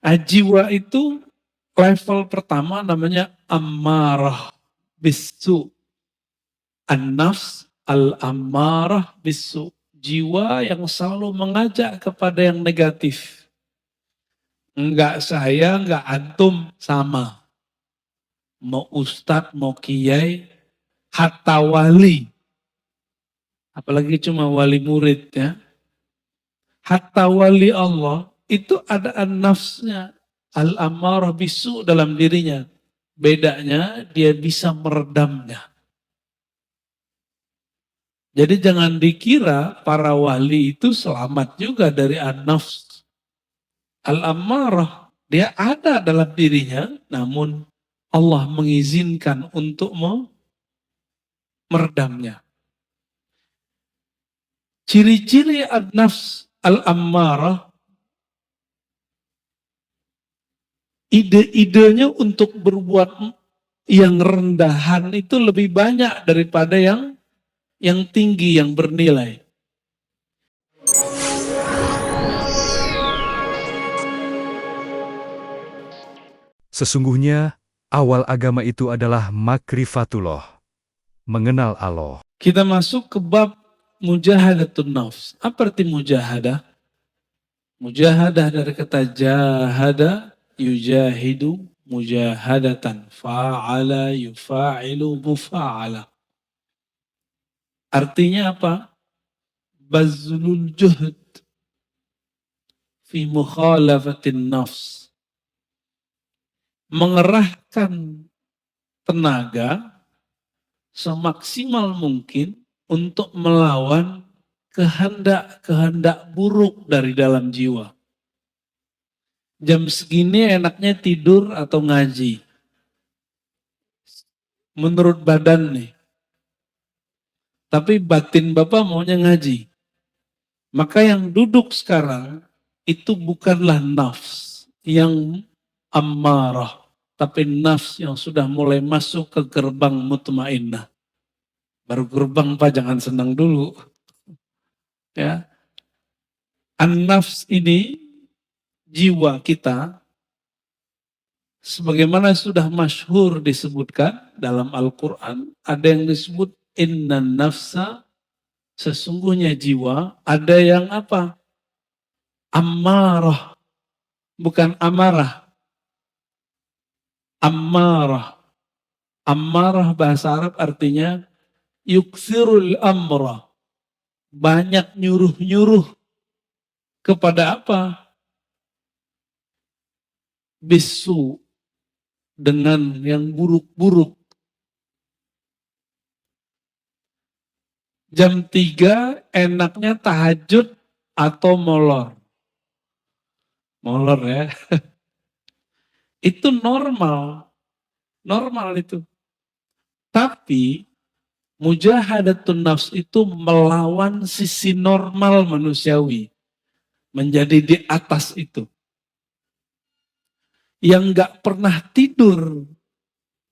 Jiwa itu level pertama namanya ammarah bisu. An-nafs al-ammarah bisu. Jiwa yang selalu mengajak kepada yang negatif. Enggak saya, enggak antum, sama. Mau ustadz, mau kiai, hatta wali. Apalagi cuma wali murid ya. Hatta wali Allah itu ada an-nafsnya. Al-ammarah bisu dalam dirinya. Bedanya dia bisa meredamnya. Jadi jangan dikira para wali itu selamat juga dari an-nafs. Al-ammarah dia ada dalam dirinya, namun Allah mengizinkan untuk meredamnya. Ciri-ciri an-nafs al-ammarah, ide-idenya untuk berbuat yang rendahan itu lebih banyak daripada yang tinggi, yang bernilai. Sesungguhnya, awal agama itu adalah makrifatullah, mengenal Allah. Kita masuk ke bab mujahadatun nafs. Apa arti mujahadah? Mujahadah dari kata jahada, yujahidu, mujahadatan. Fa'ala, yufa'ilu, mufa'ala. Artinya apa? Bazlul juhd fi mukhalafatin nafs. Mengerahkan tenaga semaksimal mungkin untuk melawan kehendak-kehendak buruk dari dalam jiwa. Jam segini enaknya tidur atau ngaji. Menurut badan nih. Tapi batin Bapak maunya ngaji. Maka yang duduk sekarang itu bukanlah nafs yang ammarah. Tapi nafs yang sudah mulai masuk ke gerbang mutmainnah. Baru gerbang Pak, jangan senang dulu. Ya, an-nafs ini jiwa kita sebagaimana sudah masyhur disebutkan dalam Al-Quran, ada yang disebut innan nafsa, sesungguhnya jiwa, ada yang apa? Ammarah, bukan amarah. Ammarah. Ammarah bahasa Arab artinya yukthirul amra. Banyak nyuruh-nyuruh kepada apa? Bisu, dengan yang buruk-buruk. Jam 3 enaknya tahajud atau molor. Molor ya. Itu normal. Normal itu. Tapi mujahadatun nafs itu melawan sisi normal manusiawi. Menjadi di atas itu. Yang gak pernah tidur,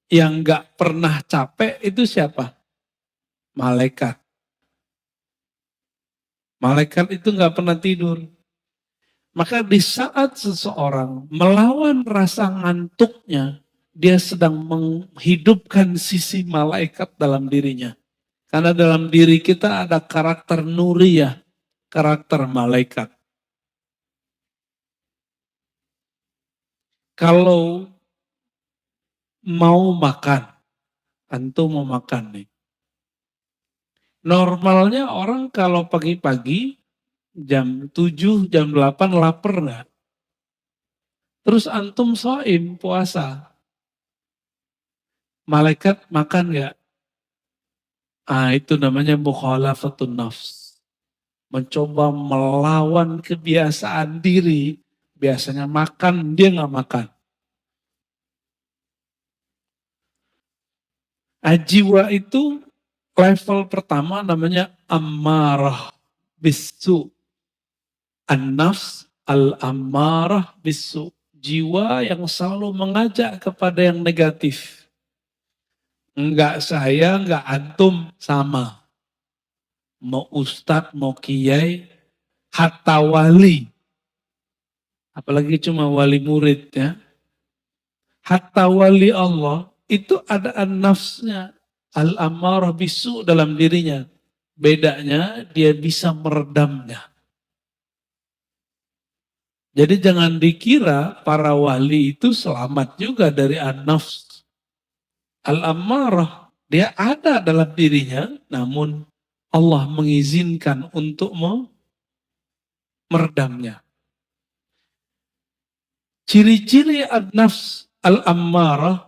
yang gak pernah capek itu siapa? Malaikat. Malaikat itu gak pernah tidur. Maka di saat seseorang melawan rasa ngantuknya, dia sedang menghidupkan sisi malaikat dalam dirinya. Karena dalam diri kita ada karakter nuriyah, karakter malaikat. Kalau mau makan, antum mau makan nih. Normalnya orang kalau pagi-pagi jam 7, jam 8 lapar nggak? Terus antum shaim, puasa. Malaikat makan nggak? Ah, itu namanya mukhalafatun nafs. Mencoba melawan kebiasaan diri. Biasanya makan, dia nggak makan. Jiwa itu level pertama namanya ammarah bisu. An-nafs al-ammarah bisu. Jiwa yang selalu mengajak kepada yang negatif. Enggak saya, enggak antum, sama. Mau ustadz, mau kiai, hatta wali. Apalagi cuma wali murid ya. Hatta wali Allah itu ada an-nafsnya, al-ammarah bisu dalam dirinya. Bedanya dia bisa meredamnya. Jadi jangan dikira para wali itu selamat juga dari an-nafs. Al-ammarah, dia ada dalam dirinya, namun Allah mengizinkan untuk meredamnya. Ciri-ciri an-nafs al-ammarah,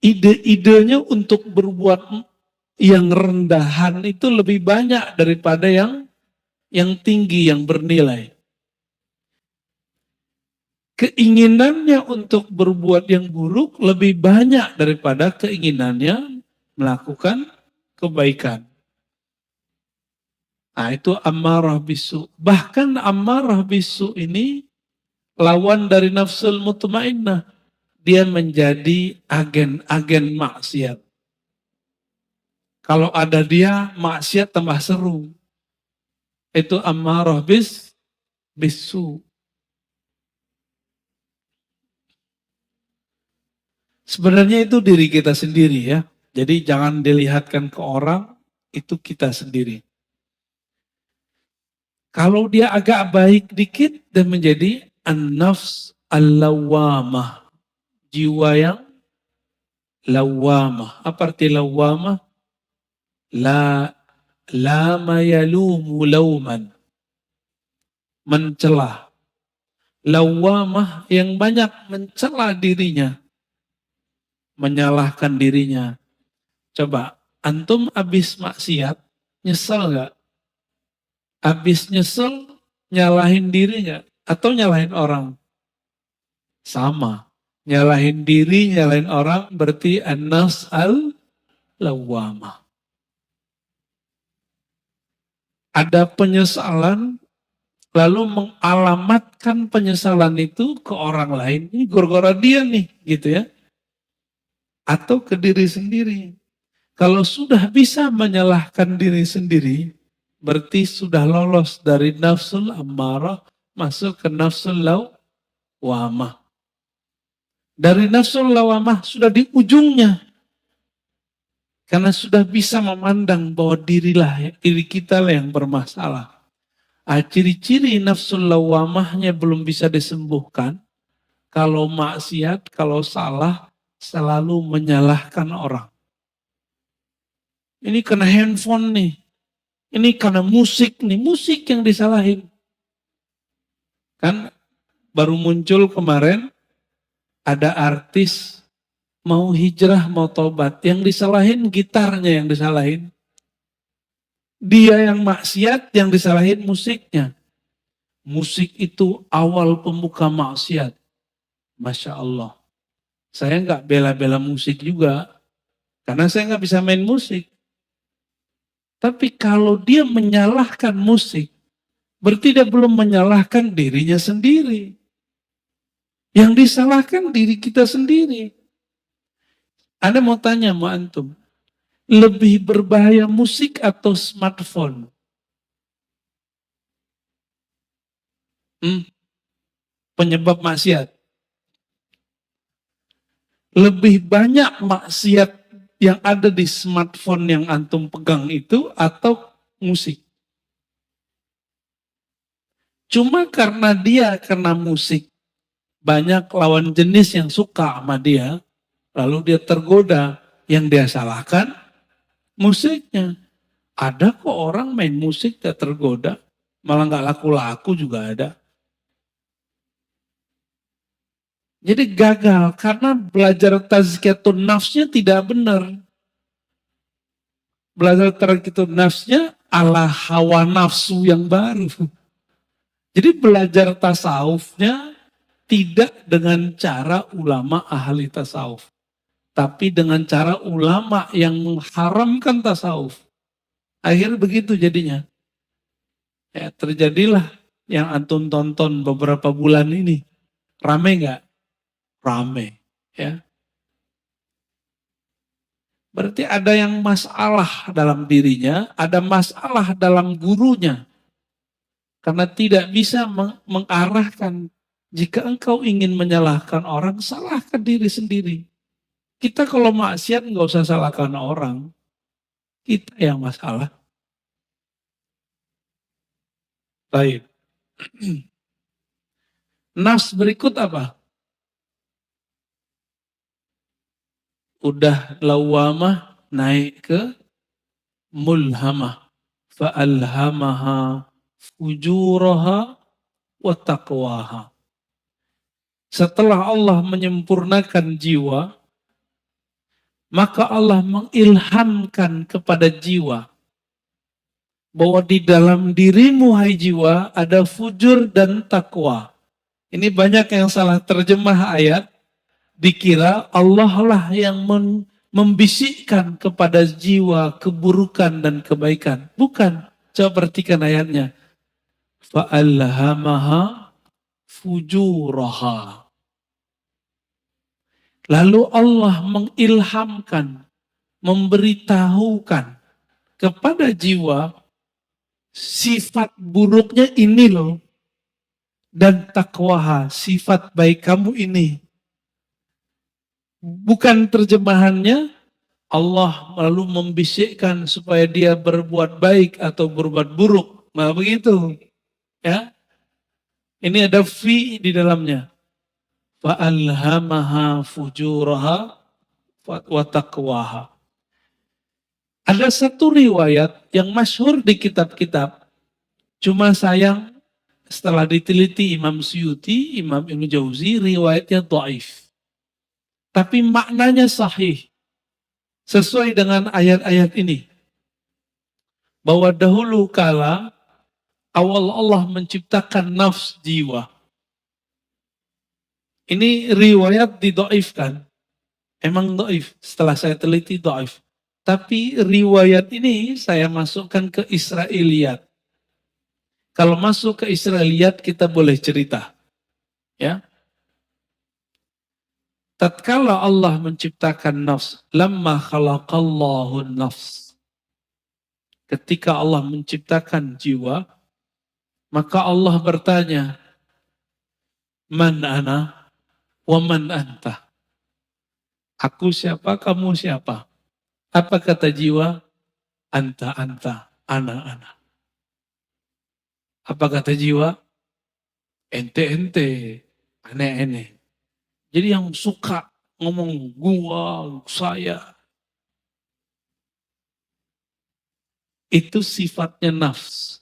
ide-idenya untuk berbuat yang rendahan itu lebih banyak daripada yang tinggi, yang bernilai. Keinginannya untuk berbuat yang buruk lebih banyak daripada keinginannya melakukan kebaikan. Nah itu ammarah bisu. Bahkan ammarah bisu ini lawan dari nafsul mutmainnah. Dia menjadi agen-agen maksiat. Kalau ada dia, maksiat tambah seru. Itu ammarah bisu. Sebenarnya itu diri kita sendiri ya. Jadi jangan dilihatkan ke orang, itu kita sendiri. Kalau dia agak baik dikit dan menjadi an-nafs al-lawamah. Jiwa yang lawamah. Apa arti lawamah? Lama yalumu lauman. Mencela. Lawamah yang banyak mencela dirinya. Menyalahkan dirinya. Coba, antum habis maksiat, nyesel nggak? Habis nyesel, nyalahin diri nggak? Atau nyalahin orang? Sama. Nyalahin diri, nyalahin orang, berarti an-nafs al-lawamah. Ada penyesalan, lalu mengalamatkan penyesalan itu ke orang lain. Ini gara-gara dia nih, gitu ya. Atau ke diri sendiri. Kalau sudah bisa menyalahkan diri sendiri, berarti sudah lolos dari nafsul ammarah masuk ke nafsul lawamah. Dari nafsul lawamah sudah di ujungnya. Karena sudah bisa memandang bahwa diri kita lah yang bermasalah. Ciri-ciri nafsul lawamahnya belum bisa disembuhkan. Kalau maksiat, kalau salah, selalu menyalahkan orang. Ini kena handphone nih. Ini karena musik nih, musik yang disalahin. Kan baru muncul kemarin, ada artis mau hijrah, mau tobat. Yang disalahin gitarnya yang disalahin. Dia yang maksiat, yang disalahin musiknya. Musik itu awal pembuka maksiat. Masya Allah. Saya nggak bela-bela musik juga. Karena saya nggak bisa main musik. Tapi kalau dia menyalahkan musik, berarti dia belum menyalahkan dirinya sendiri. Yang disalahkan diri kita sendiri. Anda mau tanya sama antum, lebih berbahaya musik atau smartphone? Penyebab maksiat. Lebih banyak maksiat yang ada di smartphone yang antum pegang itu atau musik? Cuma karena dia kena musik, banyak lawan jenis yang suka sama dia, lalu dia tergoda. Yang dia salahkan musiknya. Ada kok orang main musik dia tergoda, malah nggak laku-laku juga ada. Jadi gagal karena belajar tazkiyatun nafsnya tidak benar. Belajar tazkiyatun nafsnya ala hawa nafsu yang baru. Jadi belajar tasawufnya tidak dengan cara ulama ahli tasawuf. Tapi dengan cara ulama yang mengharamkan tasawuf. Akhirnya begitu jadinya. Ya, terjadilah yang antum tonton beberapa bulan ini. Rame nggak? Rame. Ya. Berarti ada yang masalah dalam dirinya, ada masalah dalam gurunya. Karena tidak bisa mengarahkan. Jika engkau ingin menyalahkan orang, salahkan diri sendiri. Kita kalau maksiat nggak usah salahkan orang. Kita yang masalah. Baik. Nas berikut apa? Udah lawamah naik ke mulhamah. Fa'alhamaha fujuraha wa taqwaha. Setelah Allah menyempurnakan jiwa, maka Allah mengilhamkan kepada jiwa bahwa di dalam dirimu hai jiwa ada fujur dan takwa. Ini banyak yang salah terjemah ayat, dikira Allah lah yang membisikkan kepada jiwa keburukan dan kebaikan. Bukan. Coba perhatikan ayatnya. Fa'alhamaha fujuraha. Lalu Allah mengilhamkan, memberitahukan kepada jiwa sifat buruknya ini loh. Dan takwaha, sifat baik kamu ini. Bukan terjemahannya Allah lalu membisikkan supaya dia berbuat baik atau berbuat buruk. Nah begitu. Ya, ini ada fi di dalamnya. Fa'alhamaha fujuraha wa taqwaha. Ada satu riwayat yang masyhur di kitab-kitab. Cuma sayang setelah diteliti Imam Suyuti, Imam Ibnu Jauzi, riwayatnya dhaif. Tapi maknanya sahih. Sesuai dengan ayat-ayat ini. Bahwa dahulu kala awal Allah menciptakan nafs jiwa. Ini riwayat didoifkan. Emang doif. Setelah saya teliti doif. Tapi riwayat ini saya masukkan ke Israiliyat. Kalau masuk ke Israiliyat kita boleh cerita. Ya. Tatkala Allah menciptakan nafs. Lamma khalaqallahu nafs. Ketika Allah menciptakan jiwa. Maka Allah bertanya. Man ana wa man anta. Aku siapa, kamu siapa? Apa kata jiwa? Anta, ana. Apa kata jiwa? Ente, ane. Jadi yang suka ngomong gua, saya. Itu sifatnya nafs.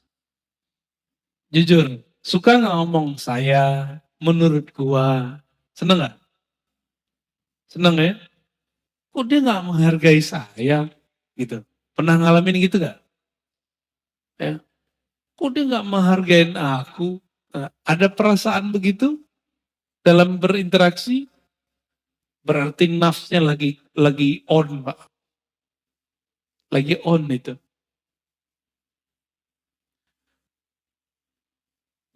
Jujur, suka nggak ngomong saya, menurut gua. Seneng nggak? Seneng ya? Kok dia nggak menghargai saya? Gitu. Pernah ngalamin gitu nggak? Ya. Kok dia nggak menghargai aku? Nah, ada perasaan begitu dalam berinteraksi? Berarti nafsnya lagi on, Pak. Lagi on itu.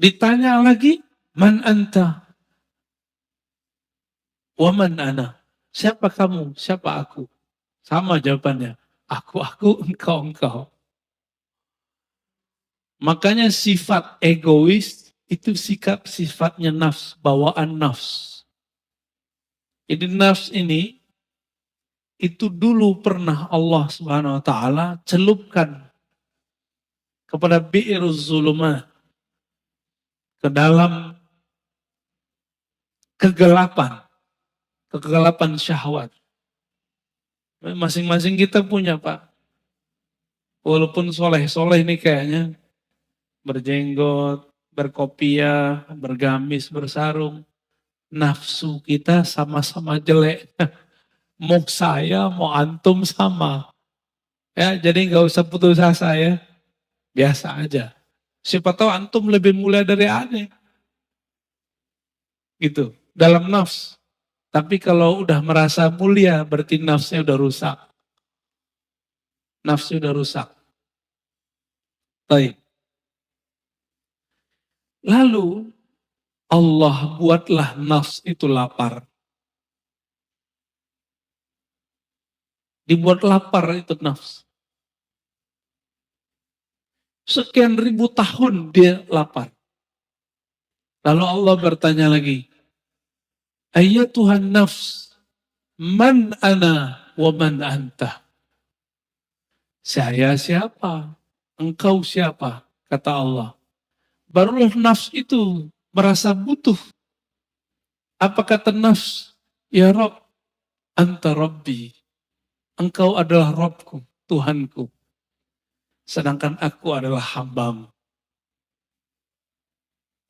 Ditanya lagi, man anta? Wa man ana? Siapa kamu? Siapa aku? Sama jawabannya. Aku, engkau. Makanya sifat egois itu sifatnya nafs, bawaan nafs. Jadi nafs ini itu dulu pernah Allah Subhanahu wa taala celupkan kepada bi'iruz zulumat, ke dalam kegelapan syahwat. Masing-masing kita punya, Pak. Walaupun soleh-soleh nih kayaknya, berjenggot, berkopiah, bergamis, bersarung, nafsu kita sama-sama jelek. Mau saya, mau antum sama. Ya, jadi nggak usah putus asa ya. Biasa aja. Siapa tahu antum lebih mulia dari aneh. Gitu. Dalam nafs. Tapi kalau udah merasa mulia, berarti nafsnya udah rusak. Nafsu udah rusak. Baik. Lalu Allah buatlah nafs itu lapar. Dibuat lapar itu nafs. Sekian ribu tahun dia lapar. Lalu Allah bertanya lagi, Tuhan nafs, man ana wa man anta. Saya siapa? Engkau siapa? Kata Allah. Barulah nafs itu merasa butuh. Apa kata nafs? Ya Rob, anta Rabbi. Engkau adalah Robku, Tuhanku. Sedangkan aku adalah hambamu.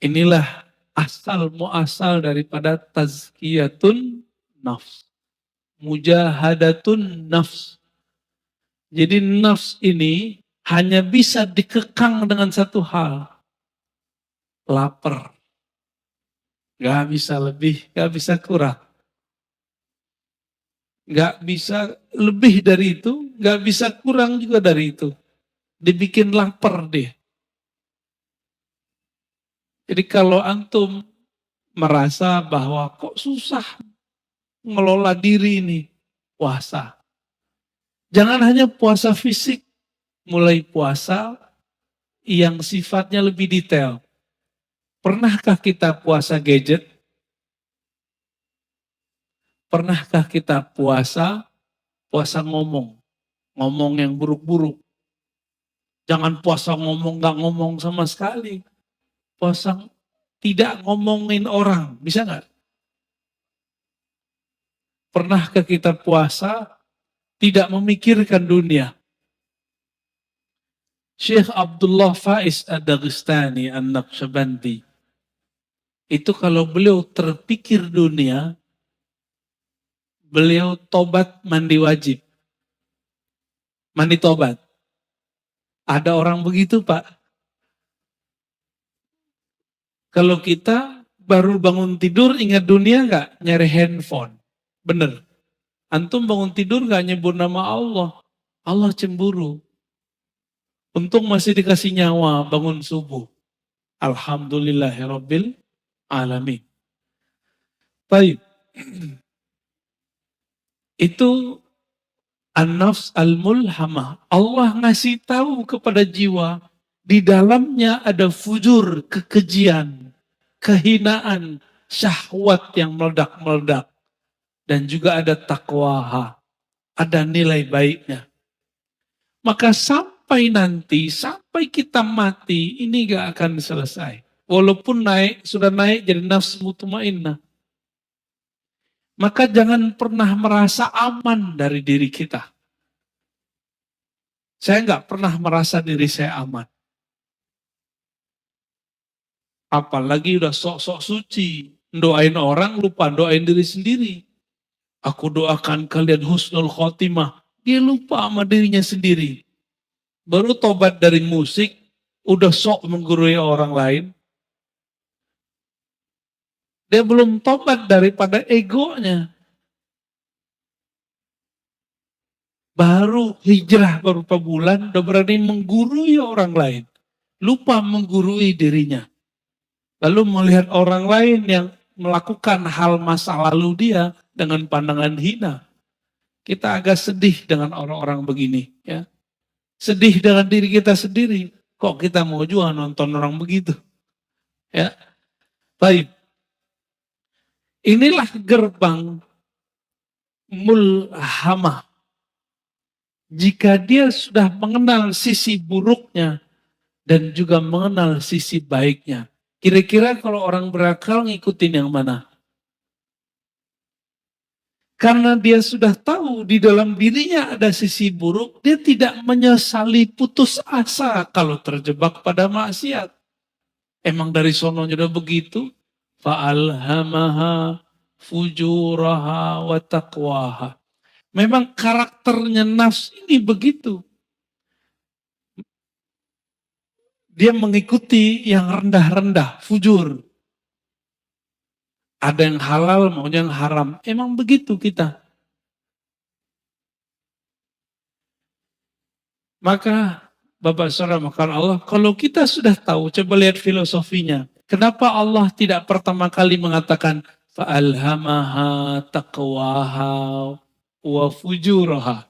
Inilah asal muasal daripada tazkiyatun nafs. Mujahadatun nafs. Jadi nafs ini hanya bisa dikekang dengan satu hal. Lapar. Gak bisa lebih, gak bisa kurang. Gak bisa lebih dari itu, gak bisa kurang juga dari itu. Dibikin lapar dia. Jadi kalau antum merasa bahwa kok susah ngelola diri ini, puasa. Jangan hanya puasa fisik, mulai puasa yang sifatnya lebih detail. Pernahkah kita puasa gadget? Pernahkah kita puasa ngomong? Ngomong yang buruk-buruk. Jangan puasa ngomong, gak ngomong sama sekali. Puasa tidak ngomongin orang, bisa gak? Pernahkah kita puasa tidak memikirkan dunia? Syekh Abdullah Faiz Ad-Dagestani An-Naqsyabandi itu kalau beliau terpikir dunia, beliau tobat mandi wajib. Mandi tobat. Ada orang begitu, Pak. Kalau kita baru bangun tidur ingat dunia nggak? Nyari handphone. Bener. Antum bangun tidur nggak nyebut nama Allah. Allah cemburu. Untung masih dikasih nyawa bangun subuh. Alhamdulillahirabbil alamin. Baik. Itu an-nafs al-mulhamah. Allah ngasih tahu kepada jiwa, di dalamnya ada fujur, kekejian, kehinaan, syahwat yang meledak-meledak. Dan juga ada takwaha, ada nilai baiknya. Maka sampai nanti, sampai kita mati, ini gak akan selesai. Walaupun naik, sudah naik jadi nafsu mutmainnah. Maka jangan pernah merasa aman dari diri kita. Saya nggak pernah merasa diri saya aman. Apalagi udah sok-sok suci. Doain orang lupa doain diri sendiri. Aku doakan kalian husnul khotimah. Dia lupa sama dirinya sendiri. Baru tobat dari musik, udah sok menggurui orang lain. Dia belum tobat daripada egonya. Baru hijrah beberapa bulan, udah berani menggurui orang lain. Lupa menggurui dirinya. Lalu melihat orang lain yang melakukan hal masa lalu dia dengan pandangan hina. Kita agak sedih dengan orang-orang begini. Ya. Sedih dengan diri kita sendiri. Kok kita mau juga nonton orang begitu? Ya. Baik. Inilah gerbang mulhamah. Jika dia sudah mengenal sisi buruknya dan juga mengenal sisi baiknya. Kira-kira kalau orang berakal ngikutin yang mana? Karena dia sudah tahu di dalam dirinya ada sisi buruk, dia tidak menyesali putus asa kalau terjebak pada maksiat. Emang dari sononya udah begitu? Fa'alhamaha fujuraha wa taqwaha. Memang karakternya nafs ini begitu. Dia mengikuti yang rendah-rendah, fujur. Ada yang halal, maunya yang haram. Emang begitu kita. Maka Bapak Saudara makan Allah, kalau kita sudah tahu, coba lihat filosofinya. Kenapa Allah tidak pertama kali mengatakan fa'alhamaha taqwaha wa fujuraha.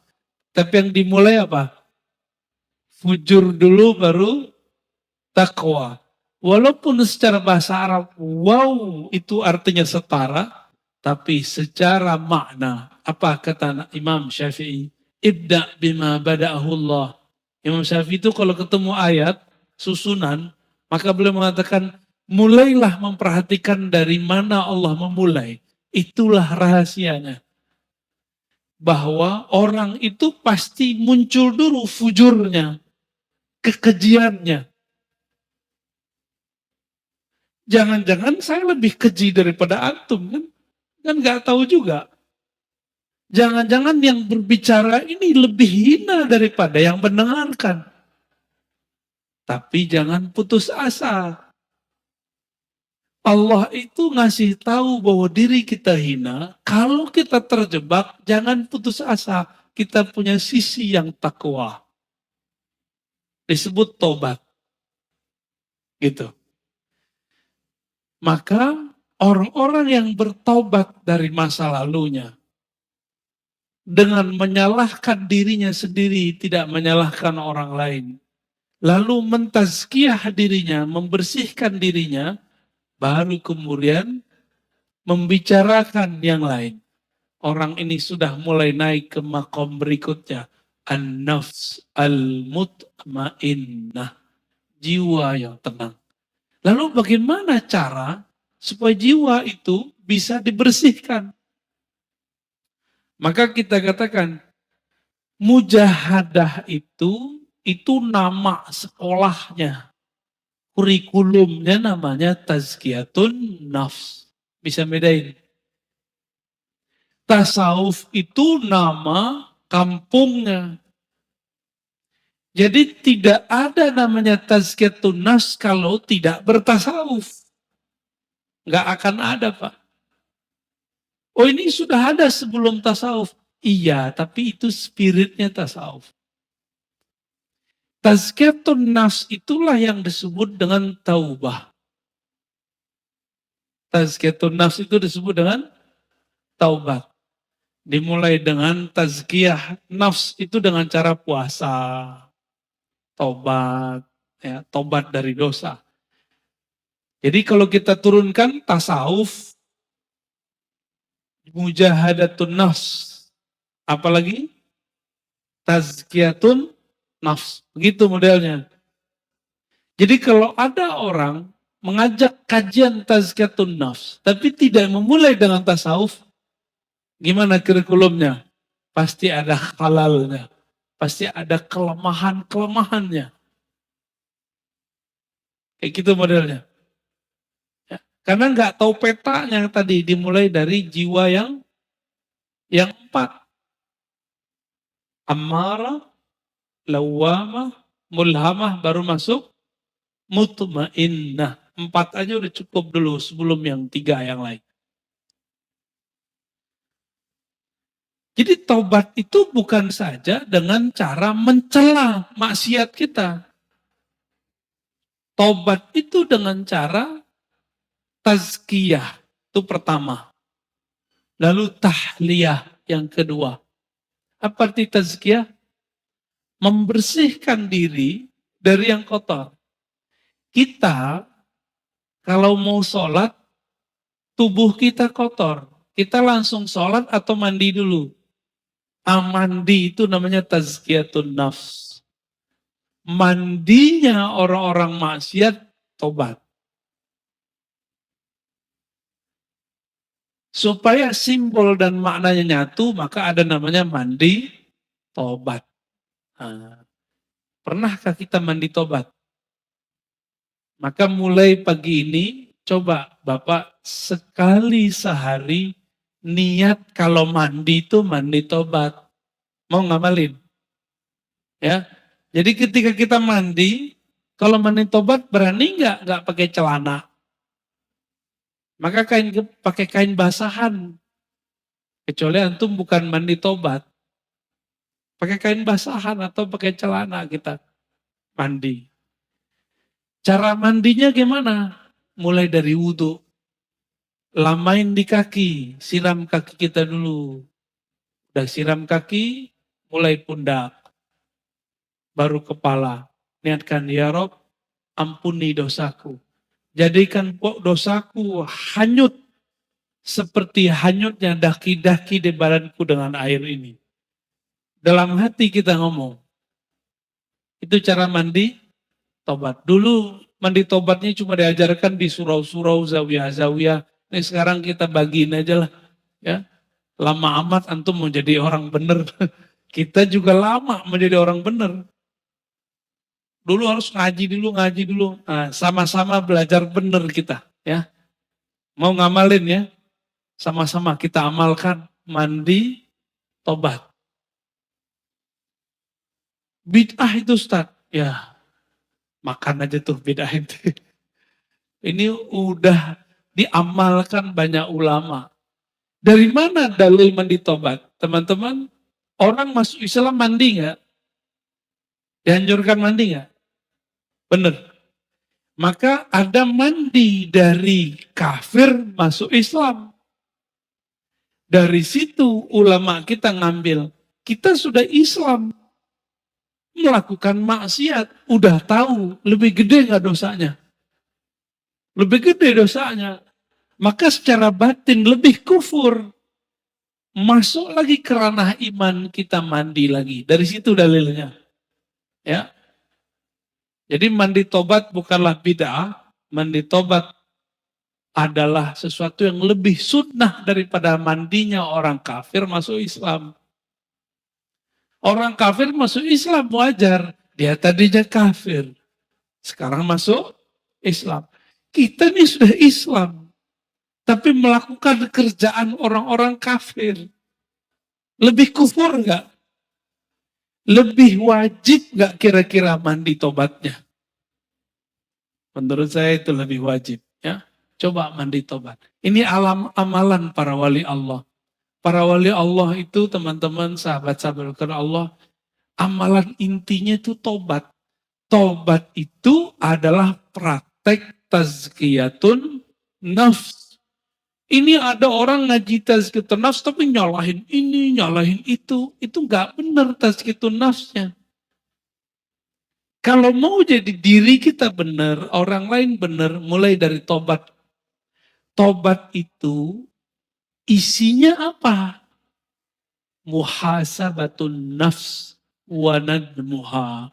Tapi yang dimulai apa? Fujur dulu baru takwa. Walaupun secara bahasa Arab, wow itu artinya setara, tapi secara makna, apa kata Imam Syafi'i? Ibda bima bada'ahu Allah. Imam Syafi'i itu kalau ketemu ayat, susunan, maka beliau mengatakan, mulailah memperhatikan dari mana Allah memulai. Itulah rahasianya. Bahwa orang itu pasti muncul dulu fujurnya, kekejiannya. Jangan-jangan saya lebih keji daripada antum kan? Kan nggak tahu juga. Jangan-jangan yang berbicara ini lebih hina daripada yang mendengarkan. Tapi jangan putus asa. Allah itu ngasih tahu bahwa diri kita hina. Kalau kita terjebak, jangan putus asa. Kita punya sisi yang takwa. Disebut tobat. Gitu. Maka orang-orang yang bertobat dari masa lalunya, dengan menyalahkan dirinya sendiri, tidak menyalahkan orang lain. Lalu mentazkiyah dirinya, membersihkan dirinya, baru kemudian membicarakan yang lain. Orang ini sudah mulai naik ke makom berikutnya. An-nafs al-mutmainnah. Jiwa yang tenang. Lalu bagaimana cara supaya jiwa itu bisa dibersihkan? Maka kita katakan, mujahadah itu nama sekolahnya. Kurikulumnya namanya tazkiyatun nafs. Bisa bedain. Tasawuf itu nama kampungnya. Jadi tidak ada namanya tazkiyatun nafs kalau tidak bertasawuf. Nggak akan ada, Pak. Oh, ini sudah ada sebelum tasawuf. Iya, tapi itu spiritnya tasawuf. Tazkiyatun nafs itulah yang disebut dengan taubah. Tazkiyatun nafs itu disebut dengan taubat. Dimulai dengan tazkiyah nafs itu dengan cara puasa, tobat, ya, tobat dari dosa. Jadi kalau kita turunkan tasawuf, mujahadatun nafs, apalagi tazkiyatun nafs, begitu modelnya. Jadi kalau ada orang mengajak kajian tazkiyatun nafs, tapi tidak memulai dengan tasawuf, gimana kurikulumnya? Pasti ada halalnya, pasti ada kelemahan-kelemahannya. Kayak gitu modelnya. Ya. Karena nggak tahu petanya tadi, dimulai dari jiwa yang empat. Ammarah, lawamah, mulhamah, baru masuk mutmainnah. 4 aja udah cukup dulu sebelum yang 3 yang lain. Jadi taubat itu bukan saja dengan cara mencela maksiat kita. Taubat itu dengan cara tazkiyah, itu pertama. Lalu tahliyah yang kedua. Apa arti tazkiyah? Membersihkan diri dari yang kotor. Kita kalau mau sholat, tubuh kita kotor. Kita langsung sholat atau mandi dulu? Mandi itu namanya tazkiyatun nafs. Mandinya orang-orang maksiat, tobat. Supaya simbol dan maknanya nyatu, maka ada namanya mandi tobat. Nah, pernahkah kita mandi tobat? Maka mulai pagi ini, coba Bapak sekali sehari niat kalau mandi itu mandi tobat. Mau ngamalin? Ya. Jadi ketika kita mandi, kalau mandi tobat berani nggak pakai celana? Maka pakai kain basahan. Kecuali antum bukan mandi tobat. Pakai kain basahan atau pakai celana kita mandi. Cara mandinya gimana? Mulai dari wudhu. Lamain di kaki, siram kaki kita dulu. Udah siram kaki, mulai pundak. Baru kepala. Niatkan, ya Rob, ampuni dosaku. Jadikan dosaku hanyut seperti hanyutnya daki-daki di badanku dengan air ini. Dalam hati kita ngomong. Itu cara mandi tobat. Dulu mandi tobatnya cuma diajarkan di surau-surau, zawiyah-zawiyah. Ini sekarang kita bagiin aja lah. Ya. Lama amat antum mau jadi orang bener. Kita juga lama menjadi orang bener. Dulu harus ngaji dulu. Nah, sama-sama belajar bener kita. Ya. Mau ngamalin ya. Sama-sama kita amalkan mandi tobat. Bid'ah itu Ustaz. Ya, makan aja tuh bid'ah itu. Ini udah diamalkan banyak ulama. Dari mana dalil mandi tobat? Teman-teman, orang masuk Islam mandi nggak? Dianjurkan mandi nggak? Bener. Maka ada mandi dari kafir masuk Islam. Dari situ ulama kita ngambil. Kita sudah Islam. Melakukan maksiat. Udah tahu lebih gede nggak dosanya? Lebih gede dosanya. Maka secara batin lebih kufur. Masuk lagi ke ranah iman, kita mandi lagi. Dari situ dalilnya. Ya. Jadi mandi tobat bukanlah bid'ah. Mandi tobat adalah sesuatu yang lebih sunnah daripada mandinya orang kafir masuk Islam. Orang kafir masuk Islam wajar. Dia tadinya kafir. Sekarang masuk Islam. Kita ini sudah Islam. Tapi melakukan kerjaan orang-orang kafir. Lebih kufur nggak? Lebih wajib nggak kira-kira mandi tobatnya? Menurut saya itu lebih wajib. Ya, coba mandi tobat. Ini amalan para wali Allah. Para wali Allah itu teman-teman sahabat-sahabat Allah, amalan intinya itu tobat. Tobat itu adalah praktek tazkiyatun nafs. Ini ada orang ngaji tazkiyatun nafs tapi nyalahin ini, nyalahin itu. Itu nggak benar tazkiyatun nafsnya. Kalau mau jadi diri kita benar, orang lain benar, mulai dari tobat. Tobat itu isinya apa? Muhasabatun nafs wa nadmuha.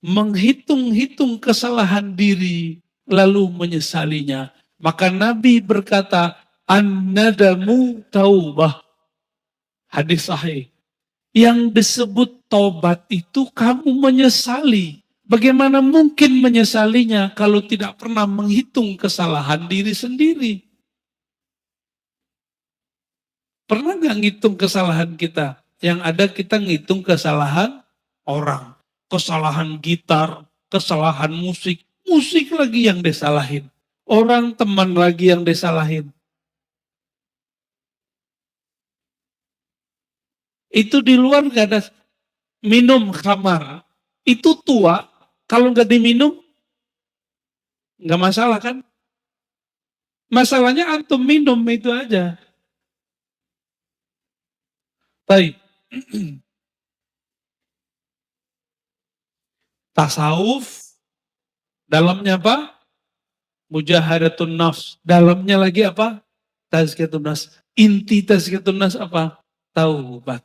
Menghitung-hitung kesalahan diri, lalu menyesalinya. Maka Nabi berkata, an-nadamu taubah. Hadis sahih. Yang disebut tobat itu kamu menyesali. Bagaimana mungkin menyesalinya kalau tidak pernah menghitung kesalahan diri sendiri? Pernah nggak ngitung kesalahan kita? Yang ada kita ngitung kesalahan orang. Kesalahan gitar, kesalahan musik. Musik lagi yang disalahin. Orang teman lagi yang disalahin. Itu di luar nggak ada minum khamar. Itu tua, kalau nggak diminum, nggak masalah kan? Masalahnya antum minum itu aja. Baik. Tasawuf, dalamnya apa? Mujahadatun nafs. Dalamnya lagi apa? Tazkiyatun nafs. Inti tazkiyatun nafs apa? Taubat.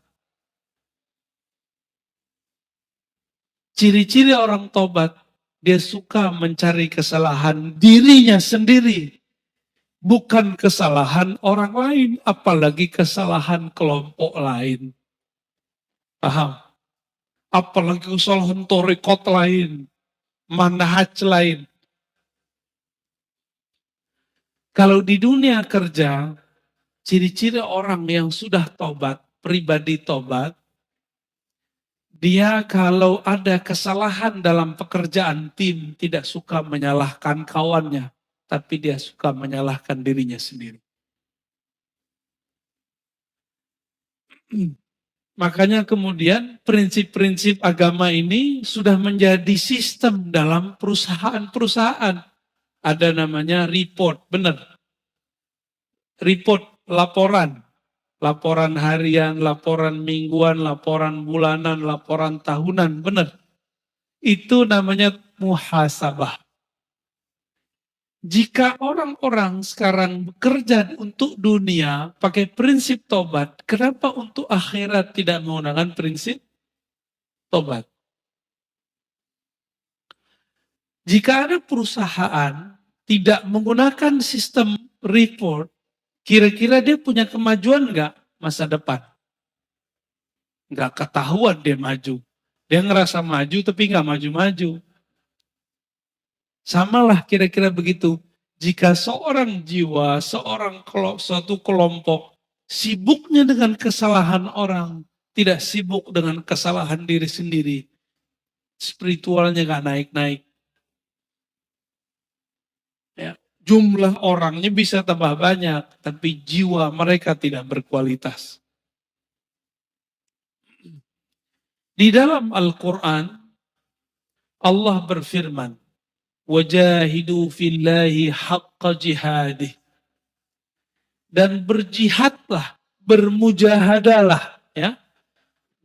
Ciri-ciri orang tobat, dia suka mencari kesalahan dirinya sendiri. Bukan kesalahan orang lain, apalagi kesalahan kelompok lain. Paham? Apalagi kesalahan torikot lain, manhaj lain. Kalau di dunia kerja, ciri-ciri orang yang sudah tobat, pribadi tobat, dia kalau ada kesalahan dalam pekerjaan tim, tidak suka menyalahkan kawannya, tapi dia suka menyalahkan dirinya sendiri. Makanya kemudian prinsip-prinsip agama ini sudah menjadi sistem dalam perusahaan-perusahaan. Ada namanya report, benar. Report, laporan. Laporan harian, laporan mingguan, laporan bulanan, laporan tahunan, benar. Itu namanya muhasabah. Jika orang-orang sekarang bekerja untuk dunia pakai prinsip tobat, kenapa untuk akhirat tidak menggunakan prinsip tobat? Jika ada perusahaan tidak menggunakan sistem report, kira-kira dia punya kemajuan nggak masa depan? Nggak ketahuan dia maju. Dia ngerasa maju tapi nggak maju-maju. Samalah kira-kira begitu. Jika seorang jiwa, suatu kelompok sibuknya dengan kesalahan orang, tidak sibuk dengan kesalahan diri sendiri, spiritualnya nggak naik-naik. Ya. Jumlah orangnya bisa tambah banyak, tapi jiwa mereka tidak berkualitas. Di dalam Al-Quran, Allah berfirman, "Wajahidu fillahi haqqa jihadih." Dan berjihadlah, bermujahadalah. Ya.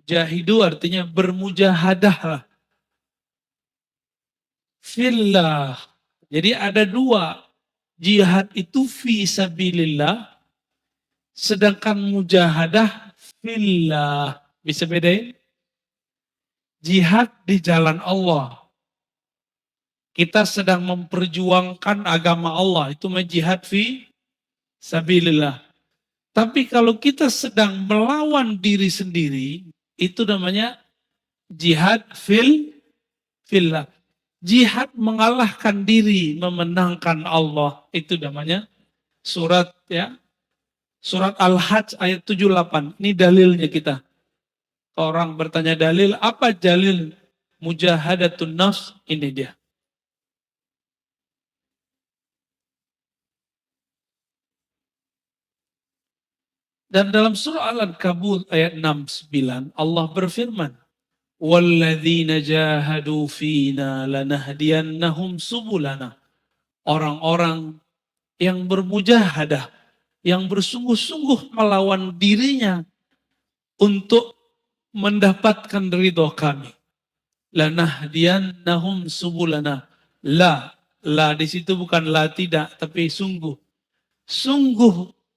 Jahidu artinya bermujahadahlah. Fillah. Jadi ada dua. Jihad itu fi sabilillah. Sedangkan mujahadah fillah. Bisa bedain? Jihad di jalan Allah. Kita sedang memperjuangkan agama Allah. Itu jihad fi sabilillah. Tapi kalau kita sedang melawan diri sendiri, itu namanya jihad fillah. Jihad mengalahkan diri, memenangkan Allah. Itu namanya surat surat Al-Hajj ayat 78. Ini dalilnya kita. Orang bertanya dalil, apa dalil mujahadatun nafs? Ini dia. Dan dalam surah Al-Ankabut ayat 69, Allah berfirman, "Walladzina jahadu fina lanahdiyannahum subulana." Orang-orang yang bermujahadah, yang bersungguh-sungguh melawan dirinya untuk mendapatkan ridho kami. Lanahdiyannahum subulana. La di situ bukan la tidak, tapi sungguh.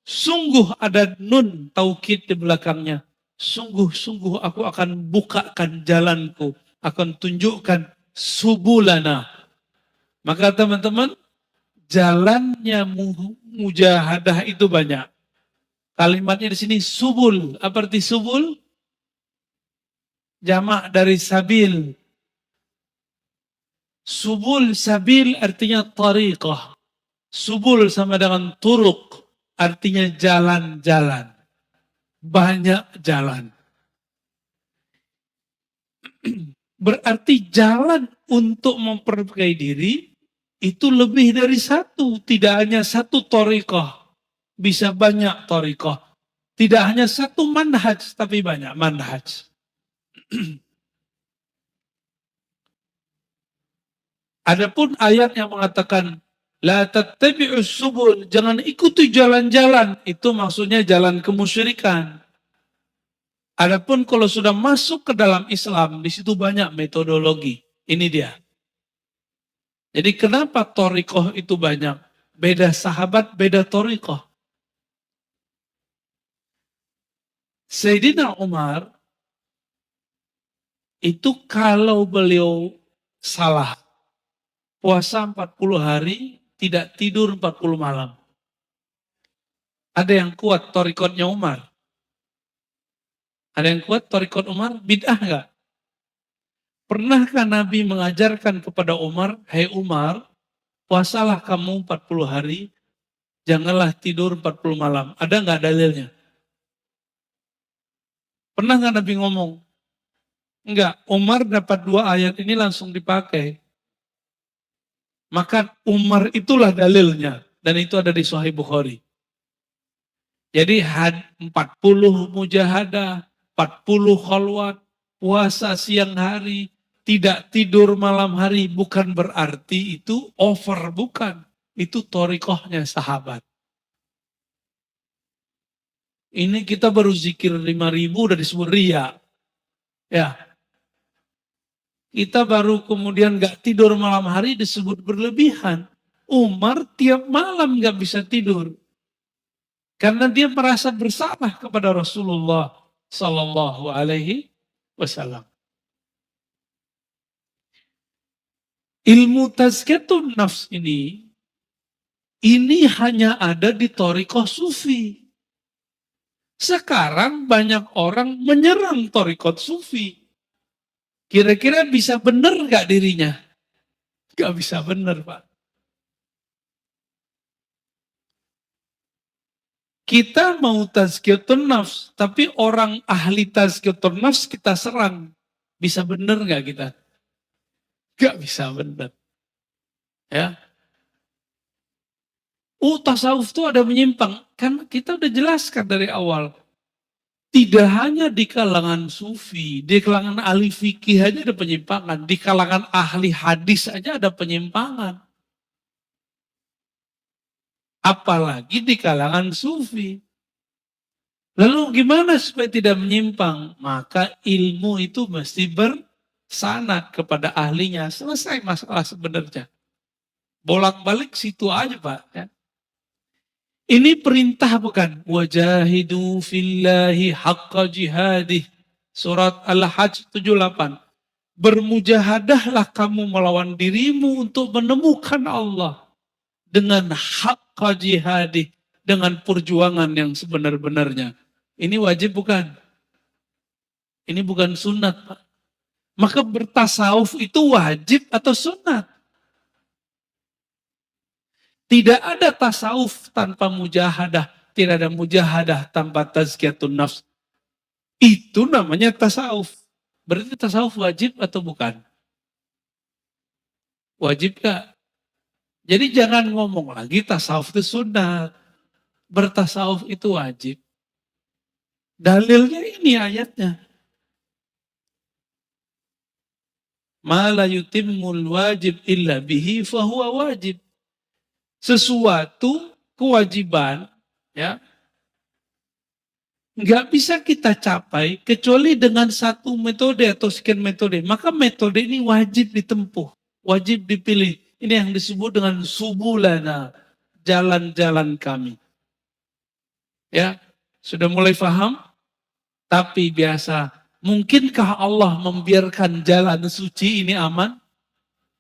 Sungguh ada nun taukid di belakangnya. Sungguh aku akan bukakan jalanku, akan tunjukkan subulana. Maka teman-teman, jalannya mujahadah itu banyak. Kalimatnya di sini subul. Apa arti subul? Jamak dari sabil. Subul sabil artinya tariqah. Subul sama dengan turuk. Artinya jalan-jalan. Banyak jalan. Berarti jalan untuk memperbaiki diri itu lebih dari satu. Tidak hanya satu tariqah. Bisa banyak tariqah. Tidak hanya satu manhaj, tapi banyak manhaj. Adapun ayat yang mengatakan la tattabi'us subul, jangan ikuti jalan-jalan, itu maksudnya jalan kemusyrikan. Adapun kalau sudah masuk ke dalam Islam, di situ banyak metodologi. Ini dia. Jadi kenapa thariqah itu banyak? Beda sahabat, beda thariqah. Sayyidina Umar itu kalau beliau salah puasa 40 hari, tidak tidur 40 malam. Ada yang kuat thariqatnya Umar. Ada yang kuat thariqat Umar, bid'ah enggak? Pernahkah Nabi mengajarkan kepada Umar, "Hai Umar, puasalah kamu 40 hari, janganlah tidur 40 malam." Ada enggak dalilnya? Pernah enggak Nabi ngomong? Enggak, Umar dapat 2 ayat ini langsung dipakai. Maka Umar itulah dalilnya. Dan itu ada di Sahih Bukhari. Jadi 40 mujahadah, 40 khalwat, puasa siang hari, tidak tidur malam hari, bukan berarti itu over, bukan. Itu thariqahnya sahabat. Ini kita baru zikir 5.000 udah disebut ria. Ya. Kita baru kemudian gak tidur malam hari disebut berlebihan. Umar tiap malam gak bisa tidur. Karena dia merasa bersalah kepada Rasulullah Sallallahu Alaihi Wasallam. Ilmu tazkiyatun nafs ini hanya ada di thariqah sufi. Sekarang banyak orang menyerang thariqat sufi. Kira-kira bisa benar gak dirinya? Gak bisa benar, Pak. Kita mau tazkiyatun nafs, tapi orang ahli tazkiyatun nafs kita serang. Bisa benar gak kita? Gak bisa benar. Ya. Tasawuf itu ada menyimpang. Kan kita udah jelaskan dari awal. Tidak hanya di kalangan sufi, di kalangan ahli fikih aja ada penyimpangan. Di kalangan ahli hadis aja ada penyimpangan. Apalagi di kalangan sufi. Lalu gimana supaya tidak menyimpang? Maka ilmu itu mesti bersanad kepada ahlinya. Selesai masalah sebenarnya. Bolak-balik situ aja, Pak. Ya. Ini perintah bukan? Wajahidu fillahi haqqa jihadih. Surat Al-Hajj 78. Bermujahadahlah kamu melawan dirimu untuk menemukan Allah. Dengan haqqa jihadih. Dengan perjuangan yang sebenar-benarnya. Ini wajib bukan? Ini bukan sunat, Pak. Maka bertasawuf itu wajib atau sunat? Tidak ada tasawuf tanpa mujahadah. Tidak ada mujahadah tanpa tazkiyatun nafs. Itu namanya tasawuf. Berarti tasawuf wajib atau bukan? Wajib gak? Jadi jangan ngomong lagi tasawuf itu sunat. Bertasawuf itu wajib. Dalilnya ini ayatnya. Ma la yutimmul wajib illa bihi fahuwa wajib. Sesuatu kewajiban ya nggak bisa kita capai kecuali dengan satu metode atau sekian metode. Maka metode ini wajib ditempuh, wajib dipilih. Ini yang disebut dengan subulana, jalan-jalan kami. Ya, sudah mulai paham? Tapi biasa, mungkinkah Allah membiarkan jalan suci ini aman?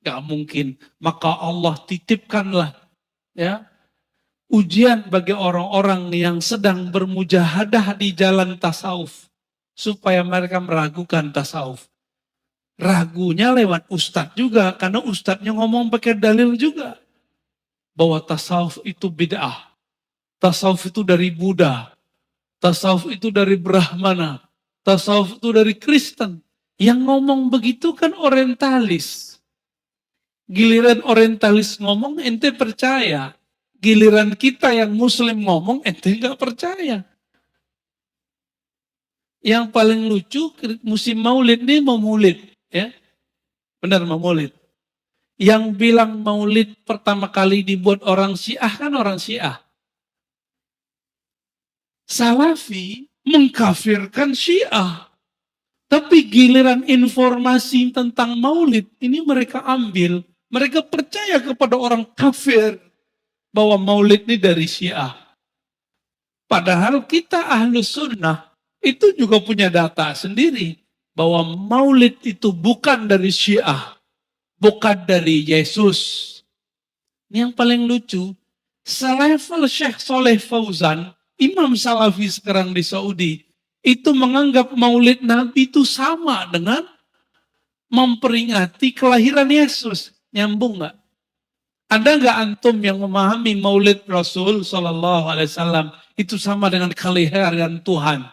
Gak mungkin. Maka Allah titipkanlah ya ujian bagi orang-orang yang sedang bermujahadah di jalan tasawuf supaya mereka meragukan tasawuf. Ragunya lewat ustadz juga karena ustadznya ngomong pakai dalil juga bahwa tasawuf itu bid'ah. Tasawuf itu dari Buddha. Tasawuf itu dari Brahmana. Tasawuf itu dari Kristen. Yang ngomong begitu kan orientalis. Giliran orientalis ngomong ente percaya. Giliran kita yang muslim ngomong ente nggak percaya. Yang paling lucu musim maulid ini mau maulid. Ya. Benar mau maulid. Yang bilang maulid pertama kali dibuat orang Syiah kan orang Syiah. Salafi mengkafirkan Syiah. Tapi giliran informasi tentang maulid ini mereka ambil. Mereka percaya kepada orang kafir bahwa maulid ini dari Syiah. Padahal kita Ahlus Sunnah itu juga punya data sendiri. Bahwa maulid itu bukan dari Syiah. Bukan dari Yesus. Ini yang paling lucu. Selevel Syekh Soleh Fauzan, Imam Salafi sekarang di Saudi, itu menganggap maulid Nabi itu sama dengan memperingati kelahiran Yesus. Nyambung nggak? Ada nggak antum yang memahami maulid Rasul Sallallahu Alaihi Wasallam itu sama dengan kelahiran Tuhan?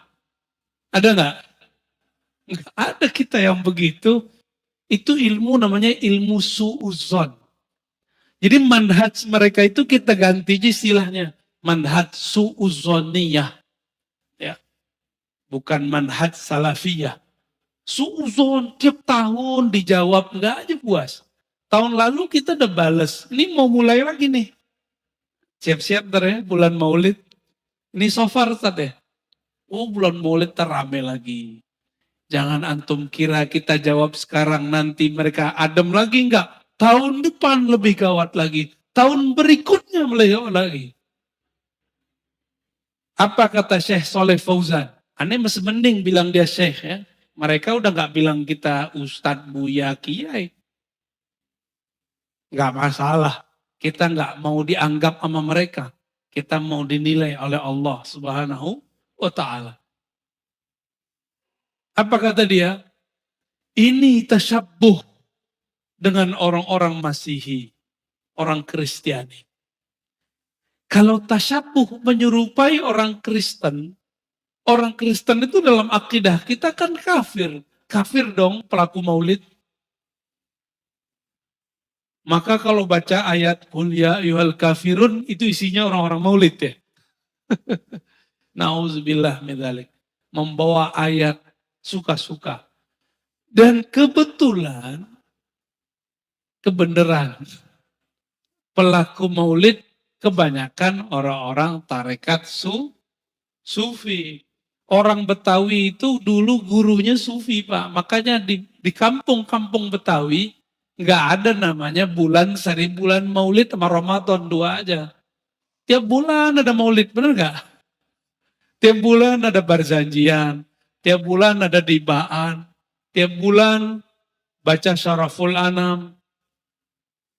Ada nggak? Nggak ada kita yang begitu. Itu ilmu namanya ilmu su'uzon. Jadi manhaj mereka itu kita ganti istilahnya. Manhaj su'uzoniyah. Ya. Bukan manhaj salafiyah. Su'uzon tiap tahun dijawab nggak aja puas. Tahun lalu kita udah bales. Ini mau mulai lagi nih. Siap-siap ntar ya bulan maulid. Ini so far tadi ya. Oh bulan maulid terame lagi. Jangan antum kira kita jawab sekarang, nanti mereka adem lagi, enggak. Tahun depan lebih gawat lagi. Tahun berikutnya lebih gawat lagi. Apa kata Syekh Soleh Fauzan? Aneh masih mending bilang dia Syekh ya. Mereka udah nggak bilang kita Ustadz, Buya, Kiai. Nggak masalah. Kita nggak mau dianggap sama mereka. Kita mau dinilai oleh Allah Subhanahu wa Ta'ala. Apa kata dia? Ini tasyabuh dengan orang-orang Masihi, orang Kristiani. Kalau tasyabuh menyerupai orang Kristen itu dalam akidah kita kan kafir. Kafir dong pelaku maulid. Maka kalau baca ayat Qul ya ayyuhal kafirun, itu isinya orang-orang maulid ya. Nauzubillah min dzalik. Membawa ayat suka-suka. Dan kebetulan kebenaran pelaku maulid kebanyakan orang-orang tarekat sufi. Orang Betawi itu dulu gurunya sufi, Pak. Makanya di kampung-kampung Betawi nggak ada namanya bulan sari bulan maulid sama Ramadan, dua aja. Tiap bulan ada maulid, bener nggak? Tiap bulan ada barzanjian, tiap bulan ada dibaan, tiap bulan baca syaraful anam.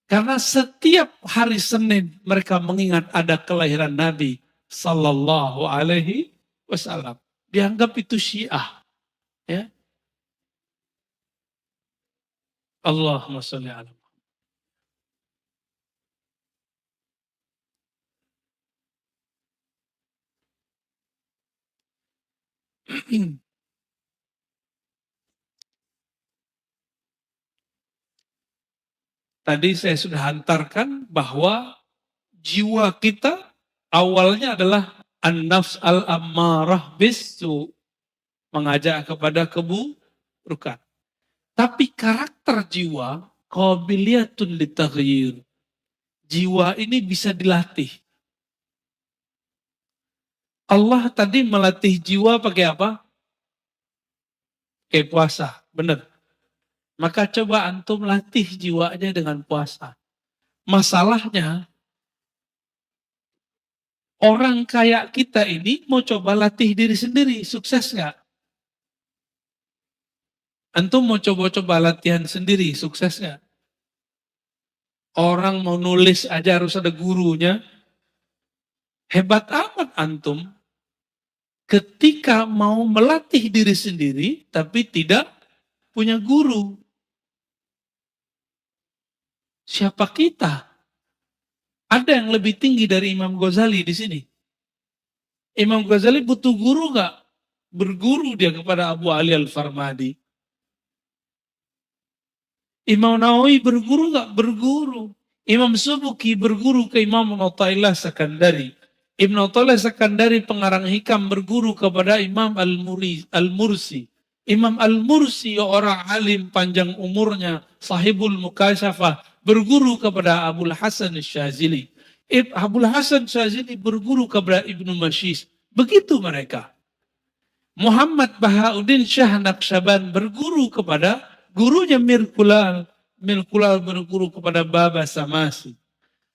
Karena setiap hari Senin mereka mengingat ada kelahiran Nabi Sallallahu Alaihi Wasallam. Dianggap itu Syiah. Ya. Allahumma sholli ala Muhammad. Tadi saya sudah hantarkan bahwa jiwa kita awalnya adalah an-nafs al-ammarah bisu, mengajak kepada keburukan. Tapi karakter jiwa qabiliyatun litaghyir. Jiwa ini bisa dilatih. Allah tadi melatih jiwa pakai apa? Pakai puasa, benar. Maka coba antum latih jiwanya dengan puasa. Masalahnya orang kayak kita ini mau coba latih diri sendiri, sukses nggak? Antum mau coba-coba latihan sendiri, sukses nggak? Orang mau nulis aja harus ada gurunya. Hebat amat antum ketika mau melatih diri sendiri tapi tidak punya guru. Siapa kita? Ada yang lebih tinggi dari Imam Ghazali di sini. Imam Ghazali butuh guru nggak? Berguru dia kepada Abu Ali Al-Farmadi. Imam Nawawi berguru nggak? Berguru. Imam Subuki berguru ke Imam Athaillah Sakandari. Ibn Athaillah Sakandari pengarang hikam berguru kepada Imam Al-Mursi. Imam Al-Mursi orang alim panjang umurnya, sahibul mukasyafah, berguru kepada Abul Hasan Syazili. Abul Hasan Syazili berguru kepada Ibnu Mashis. Begitu mereka. Muhammad Bahauddin Syah Naqsyaban berguru kepada gurunya Mir Kulal. Mir Kulal berguru kepada Baba Samasi.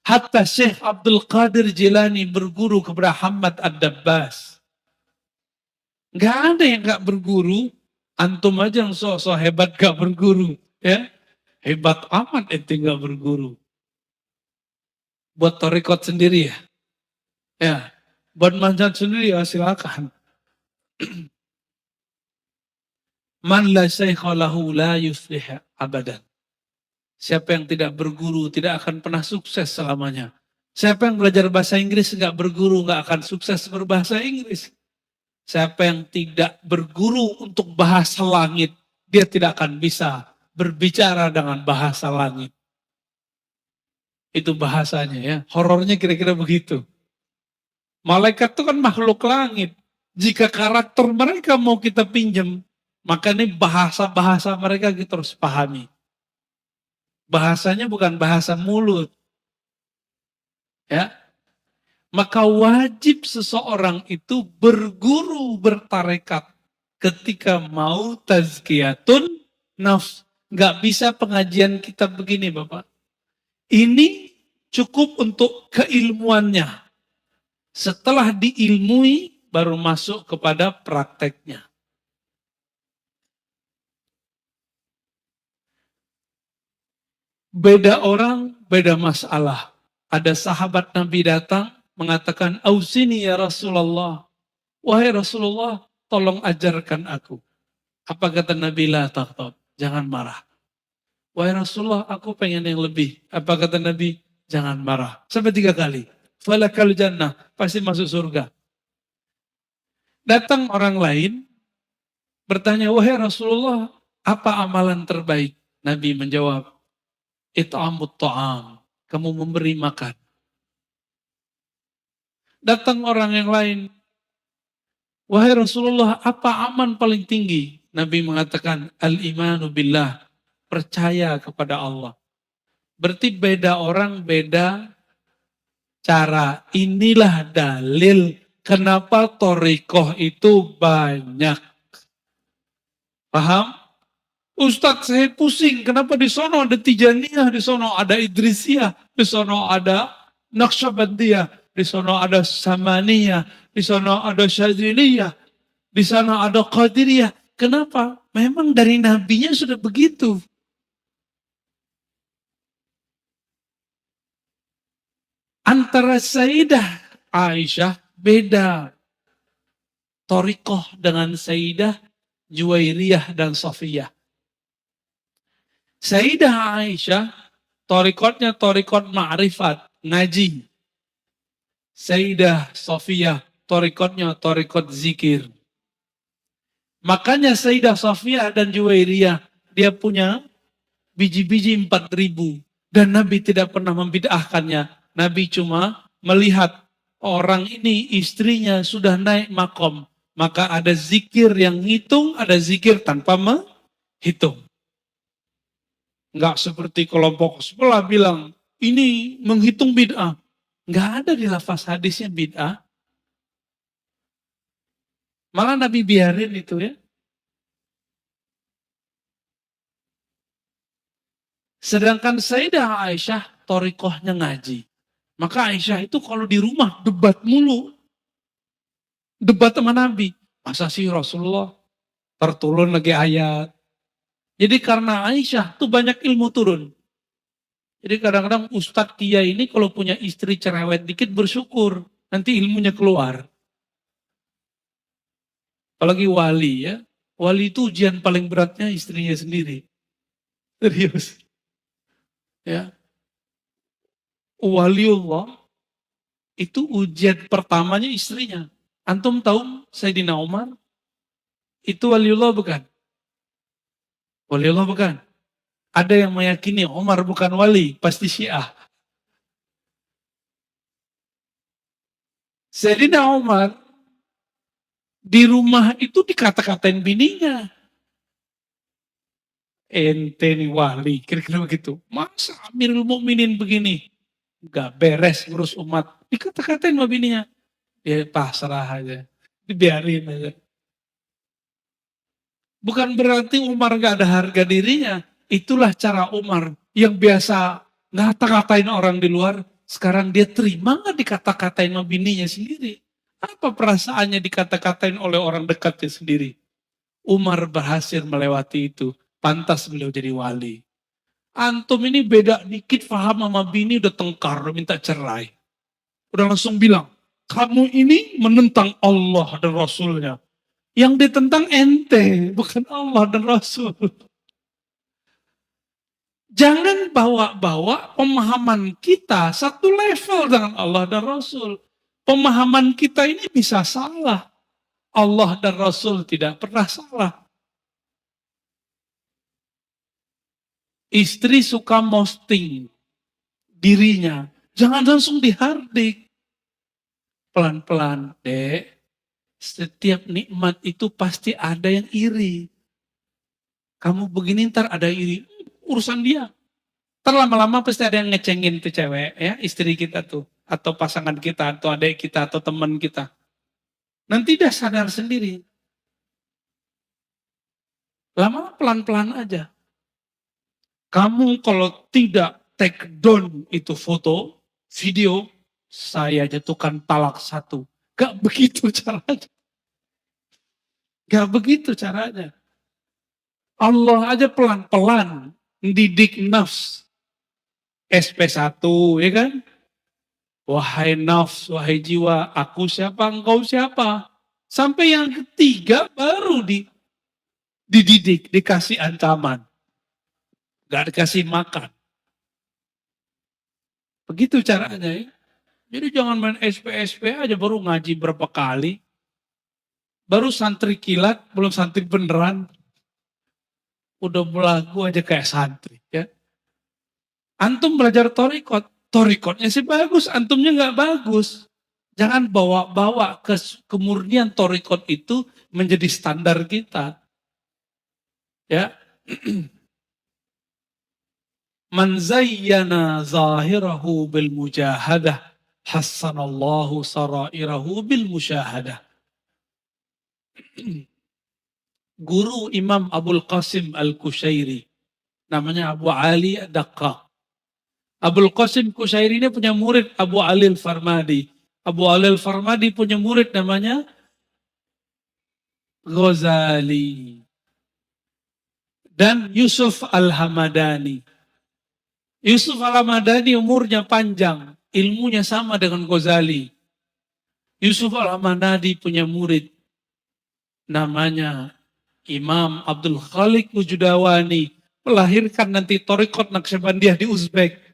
Hatta Syekh Abdul Qadir Jilani berguru kepada Hamad Ad-Dabbas. Gak ada yang gak berguru. Antum aja yang sok-sok hebat gak berguru. Ya, hebat amat ente gak berguru. Buat torikot sendiri ya. Ya, buat manjat sendiri ya silakan. Man la syaikha lahu la yuflih abadan. Siapa yang tidak berguru tidak akan pernah sukses selamanya. Siapa yang belajar bahasa Inggris nggak berguru nggak akan sukses berbahasa Inggris. Siapa yang tidak berguru untuk bahasa langit, dia tidak akan bisa berbicara dengan bahasa langit. Itu bahasanya ya. Horornya kira-kira begitu. Malaikat itu kan makhluk langit. Jika karakter mereka mau kita pinjam, maka ini bahasa-bahasa mereka kita harus pahami. Bahasanya bukan bahasa mulut. Ya. Maka wajib seseorang itu berguru bertarekat. ketika mau tazkiyatun nafs. Nggak bisa pengajian kita begini Bapak. Ini cukup untuk keilmuannya. Setelah diilmui, baru masuk kepada prakteknya. Beda orang, beda masalah. Ada sahabat Nabi datang, mengatakan, "Ausini ya Rasulullah." Wahai Rasulullah, tolong ajarkan aku. Apa kata Nabi? La taqtab, jangan marah. Wahai Rasulullah, aku pengen yang lebih. Apa kata Nabi? Jangan marah. Sampai 3 kali. Falakal jannah, pasti masuk surga. Datang orang lain, bertanya, wahai Rasulullah, apa amalan terbaik? Nabi menjawab, it'amut ta'am, kamu memberi makan. Datang orang yang lain, wahai Rasulullah, apa aman paling tinggi? Nabi mengatakan, al-imanu billah, percaya kepada Allah. Berarti beda orang, beda cara. Inilah dalil kenapa thariqah itu banyak. Paham? Ustadz, saya pusing. Kenapa di sono ada Tijaniyah, di sono ada Idrisiyah, di sono ada Naqsyabandiyah, di sono ada Samaniyah, di sono ada Syadziliyah, di sana ada Qadiriyah. Kenapa? Memang dari nabinya sudah begitu. Antara Sayyidah Aisyah beda thariqah dengan Sayyidah Juwairiyah dan Safiyah. Sayyidah Aisyah, thariqatnya thariqat ma'rifat, ngaji. Sayyidah Safiyah, thariqatnya thariqat zikir. Makanya Sayyidah Safiyah dan Juwairiyah, dia punya biji-biji 4.000. Dan Nabi tidak pernah membid'ahkannya. Nabi cuma melihat orang ini istrinya sudah naik makom. Maka ada zikir yang ngitung, ada zikir tanpa menghitung. Enggak seperti kelompok sebelah bilang, ini menghitung bid'ah. Enggak ada di lafaz hadisnya bid'ah. Malah Nabi biarin itu ya. Sedangkan Sayyidah Aisyah, thariqahnya ngaji. Maka Aisyah itu kalau di rumah debat mulu. Debat sama Nabi. Masa sih Rasulullah terturun lagi ayat. Jadi karena Aisyah tuh banyak ilmu turun. Jadi kadang-kadang Ustadz Kia ini kalau punya istri cerewet dikit bersyukur. Nanti ilmunya keluar. Apalagi wali ya. Wali itu ujian paling beratnya istrinya sendiri. Serius. Ya. Waliullah itu ujian pertamanya istrinya. Antum tahu Sayyidina Umar? Itu waliullah bukan? Waliullah bukan? Ada yang meyakini Umar bukan wali, pasti Syiah. Sayyidina Umar di rumah itu dikata-katain bininya. Ente nih wali, kira-kira begitu. Masa Amirul Mukminin begini? Gak beres ngurus umat. Dikata-katain sama bininya. Dia pasrah aja. Dibiarin aja. Bukan berarti Umar gak ada harga dirinya. Itulah cara Umar yang biasa ngata-katain orang di luar. Sekarang dia terima gak dikata-katain sama bininya sendiri. Apa perasaannya dikata-katain oleh orang dekatnya sendiri. Umar berhasil melewati itu. Pantas beliau jadi wali. Antum ini beda dikit paham sama bini udah tengkar, udah minta cerai. Udah langsung bilang, kamu ini menentang Allah dan Rasulnya. Yang ditentang ente, bukan Allah dan Rasul. Jangan bawa-bawa pemahaman kita satu level dengan Allah dan Rasul. Pemahaman kita ini bisa salah. Allah dan Rasul tidak pernah salah. Istri suka posting dirinya. Jangan langsung dihardik. Pelan-pelan, dek. Setiap nikmat itu pasti ada yang iri. Kamu begini ntar ada iri. Urusan dia. Terlama-lama pasti ada yang ngecengin tuh cewek. Ya, istri kita tuh. Atau pasangan kita, atau adik kita, atau teman kita. Nanti dia sadar sendiri. Lama pelan-pelan aja. Kamu kalau tidak take down itu foto, video, saya jatuhkan talak 1. Gak begitu caranya. Gak begitu caranya. Allah aja pelan-pelan mendidik nafs. SP1, ya kan? Wahai nafs, wahai jiwa, aku siapa, engkau siapa. Sampai yang ketiga baru dididik, dikasih ancaman. Gak dikasih makan. Begitu caranya ya. Jadi jangan main SP aja baru ngaji berapa kali. Baru santri kilat, belum santri beneran. Udah belagu aja kayak santri ya. Antum belajar torikotnya sih bagus, antumnya nggak bagus. Jangan bawa-bawa kemurnian torikot itu menjadi standar kita. Ya. Man zayyana zahirahu bil mujahadah, hassanallahu sarairahu bil musyahadah. Guru Imam Abul Qasim Al-Kushairi, namanya Abu Ali Ad-Daqqaq. Abul Qasim Kushairi ini punya murid Abu Ali Al-Farmadi. Abu Ali Al-Farmadi punya murid namanya Ghazali. Dan Yusuf Al-Hamadani. Yusuf Al-Hamadani umurnya panjang, ilmunya sama dengan Ghazali. Yusuf Al-Hamadani punya murid namanya Imam Abdul Khalik Wujudawani, melahirkan nanti Thariqat Naqsyabandiyah di Uzbek.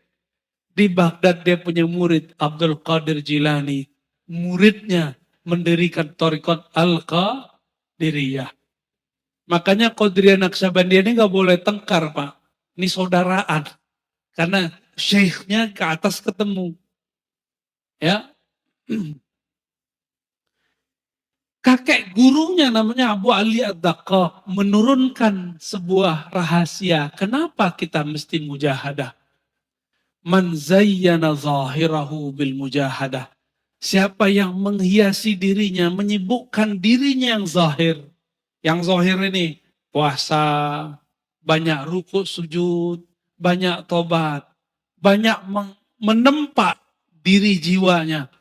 Di Baghdad dia punya murid Abdul Qadir Jilani. Muridnya mendirikan Thariqat Al-Qadiriyah. Makanya Qadiriyah Naqsyabandiyah ini gak boleh tengkar, Pak. Ini saudaraan. Karena syekhnya ke atas ketemu. Ya. Kakek gurunya namanya Abu Ali Ad-Daqqaq menurunkan sebuah rahasia. Kenapa kita mesti mujahadah? Man zayyana zahirahu bil mujahadah. Siapa yang menghiasi dirinya, menyibukkan dirinya yang zahir. Yang zahir ini puasa, banyak rukuk sujud, banyak tobat, banyak menempa diri jiwanya.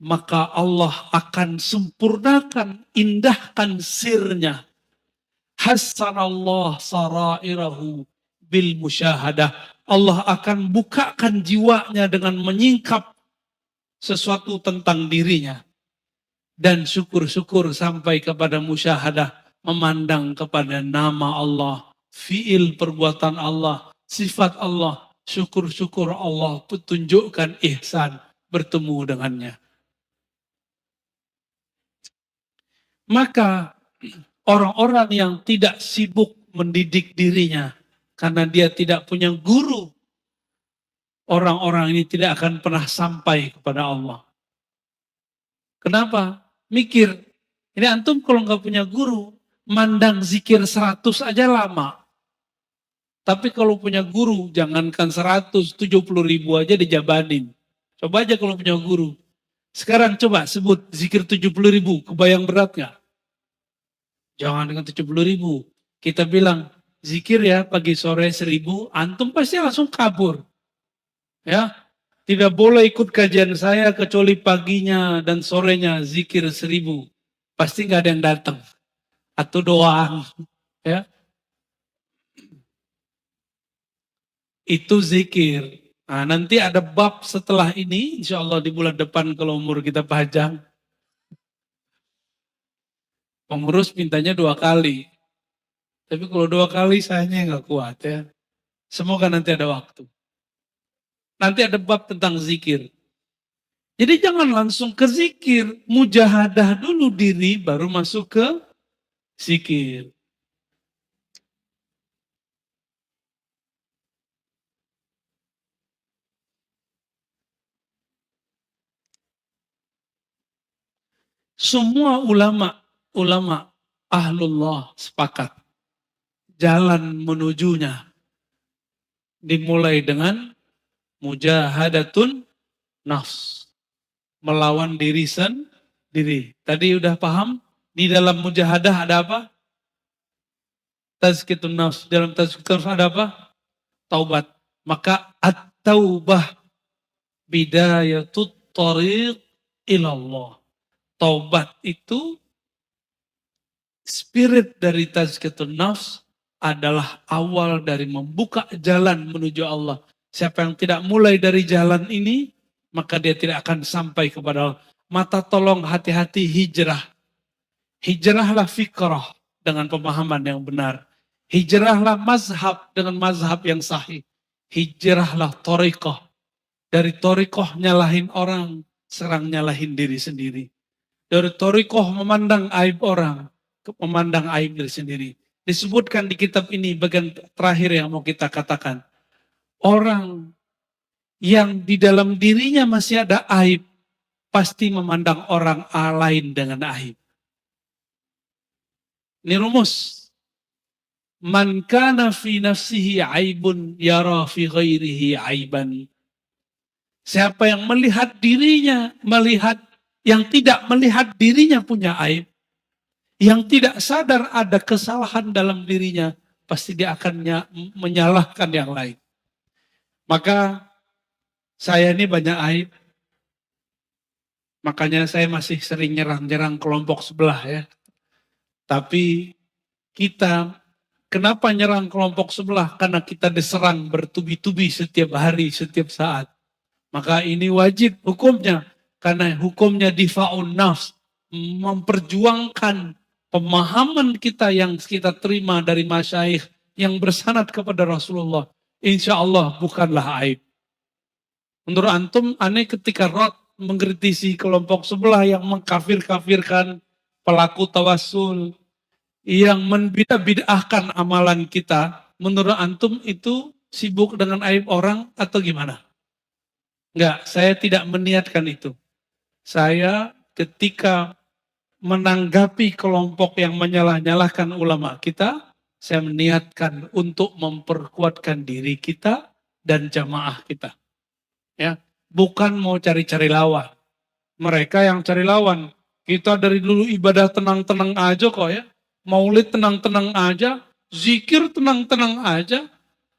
Maka Allah akan sempurnakan, indahkan sirnya. Hassanallah sarairahu bil musyahadah. Allah akan bukakan jiwanya dengan menyingkap sesuatu tentang dirinya. Dan syukur-syukur sampai kepada musyahadah, memandang kepada nama Allah, fiil perbuatan Allah, sifat Allah. Syukur-syukur Allah tunjukkan ihsan bertemu dengannya. Maka orang-orang yang tidak sibuk mendidik dirinya karena dia tidak punya guru, orang-orang ini tidak akan pernah sampai kepada Allah. Kenapa? Mikir, ini antum kalau nggak punya guru, mandang zikir 100 aja lama. Tapi kalau punya guru, jangankan 170 ribu aja dijabanin. Coba aja kalau punya guru. Sekarang coba sebut zikir 70 ribu, kebayang berat nggak? Jangan dengan 70 ribu. Kita bilang, zikir ya pagi sore 1000, antum pasti langsung kabur. Ya, tidak boleh ikut kajian saya kecuali paginya dan sorenya zikir 1000. Pasti nggak ada yang datang. Atau doang. Ya, itu zikir. Nah, nanti ada bab setelah ini, insya Allah di bulan depan kalau umur kita panjang. Pengurus mintanya 2 kali. Tapi kalau 2 kali sayangnya nggak kuat ya. Semoga nanti ada waktu. Nanti ada bab tentang zikir. Jadi jangan langsung ke zikir. Mujahadah dulu diri baru masuk ke zikir. Semua ulama ahlullah sepakat. Jalan menujunya dimulai dengan mujahadatun nafs. Melawan diri sendiri. Tadi udah paham? Di dalam mujahadah ada apa? tazkiyatun nafs. Dalam tazkiyatun nafs ada apa? Taubat. Maka at-taubah bidayatut thariq ilallah. Taubat itu spirit dari tazkiyatun nafs adalah awal dari membuka jalan menuju Allah. Siapa yang tidak mulai dari jalan ini, maka dia tidak akan sampai kepada Allah. Mata tolong hati-hati hijrah. Hijrahlah fikrah dengan pemahaman yang benar. Hijrahlah mazhab dengan mazhab yang sahih. Hijrahlah thariqah. Dari thariqah nyalahin orang, serang nyalahin diri sendiri. Dari thariqah memandang aib orang, memandang aib diri sendiri. Disebutkan di kitab ini bagian terakhir yang mau kita katakan. Orang yang di dalam dirinya masih ada aib, pasti memandang orang lain dengan aib. Ini rumus. Man kana fi nafsihi aibun yara fi ghairihi aiban. Siapa yang melihat dirinya, yang tidak melihat dirinya punya aib, yang tidak sadar ada kesalahan dalam dirinya, pasti dia akan menyalahkan yang lain. Maka saya ini banyak aib, makanya saya masih sering nyerang-nyerang kelompok sebelah ya. Tapi kita, kenapa nyerang kelompok sebelah? Karena kita diserang bertubi-tubi setiap hari, setiap saat. Maka ini wajib hukumnya. Karena hukumnya difa'un nafs. Memperjuangkan pemahaman kita yang kita terima dari masyaikh yang bersanad kepada Rasulullah. Insya Allah bukanlah aib. Menurut antum, aneh ketika Rod mengkritisi kelompok sebelah yang mengkafir-kafirkan pelaku tawassul, yang membid'ahkan amalan kita, menurut antum itu sibuk dengan aib orang atau gimana? Enggak, saya tidak meniatkan itu. Saya ketika menanggapi kelompok yang menyalah-nyalahkan ulama kita, saya meniatkan untuk memperkuatkan diri kita dan jamaah kita. Ya, bukan mau cari-cari lawan. Mereka yang cari lawan. Kita dari dulu ibadah tenang-tenang aja kok ya. Maulid tenang-tenang aja, zikir tenang-tenang aja,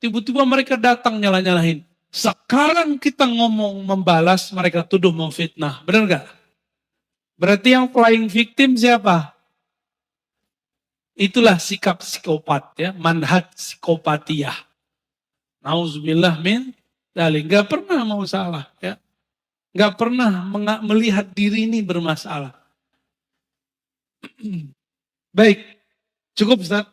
tiba-tiba mereka datang nyalah-nyalahin. Sekarang kita ngomong membalas, mereka tuduh memfitnah. Benar gak? Berarti yang flying victim siapa? Itulah sikap psikopat ya, manhaj psikopatiyah. Nauzubillah min dzalik. Gak pernah mau salah ya. Gak pernah melihat diri ini bermasalah. Baik, cukup Ustaz.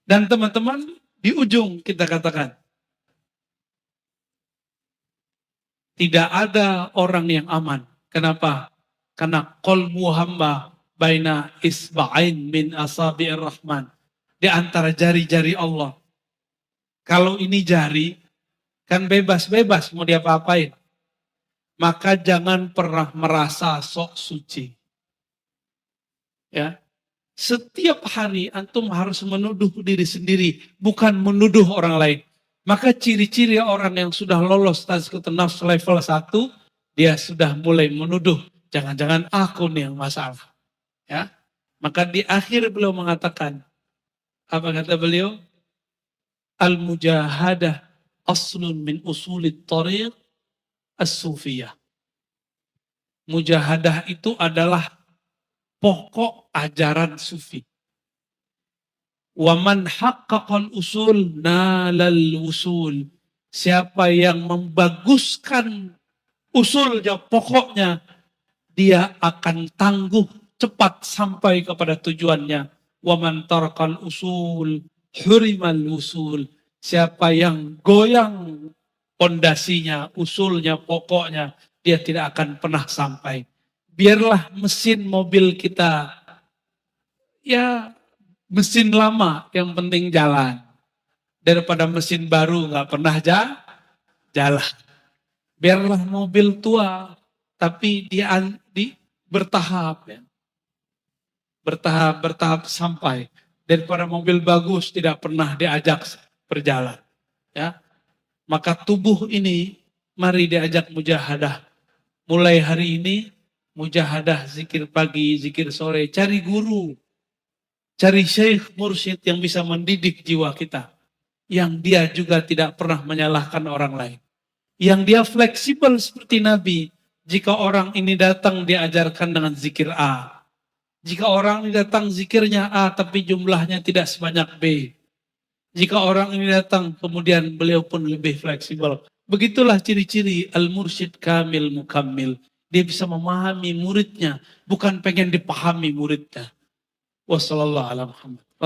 Dan teman-teman, di ujung kita katakan, tidak ada orang yang aman. Kenapa? Karena qalbu hamba baina isba'ain min asabi'ir rahman. Di antara jari-jari Allah. Kalau ini jari, kan bebas-bebas mau diapa-apain. Maka jangan pernah merasa sok suci. Ya. Setiap hari antum harus menuduh diri sendiri, bukan menuduh orang lain. Maka ciri-ciri orang yang sudah lolos tazkiyatun nafs level 1, dia sudah mulai menuduh, jangan-jangan aku nih yang masalah. Ya. Maka di akhir beliau mengatakan, apa kata beliau? Al-mujahadah aslun min usulit thariq as-sufiyah. Mujahadah itu adalah pokok ajaran sufi. Wa man haqqaqal usul nalal usul. Siapa yang membaguskan usulnya, pokoknya, dia akan tangguh cepat sampai kepada tujuannya. Wa man tarakal usul hurimal usul. Siapa yang goyang pondasinya, usulnya, pokoknya, dia tidak akan pernah sampai. Biarlah mesin mobil kita, ya mesin lama yang penting jalan. Daripada mesin baru nggak pernah jalan. Biarlah mobil tua, tapi dia bertahap ya. Bertahap sampai. Daripada mobil bagus tidak pernah diajak berjalan. Ya. Maka tubuh ini mari diajak mujahadah. Mulai hari ini mujahadah, zikir pagi, zikir sore, cari guru, cari syekh mursyid yang bisa mendidik jiwa kita, yang dia juga tidak pernah menyalahkan orang lain, yang dia fleksibel seperti Nabi. Jika orang ini datang diajarkan dengan zikir A, jika orang ini datang zikirnya A tapi jumlahnya tidak sebanyak B, jika orang ini datang kemudian beliau pun lebih fleksibel. Begitulah ciri-ciri al-mursyid kamil mukammil. Dia bisa memahami muridnya, bukan pengen dipahami muridnya. Wassalamualaikum warahmatullahi wabarakatuh.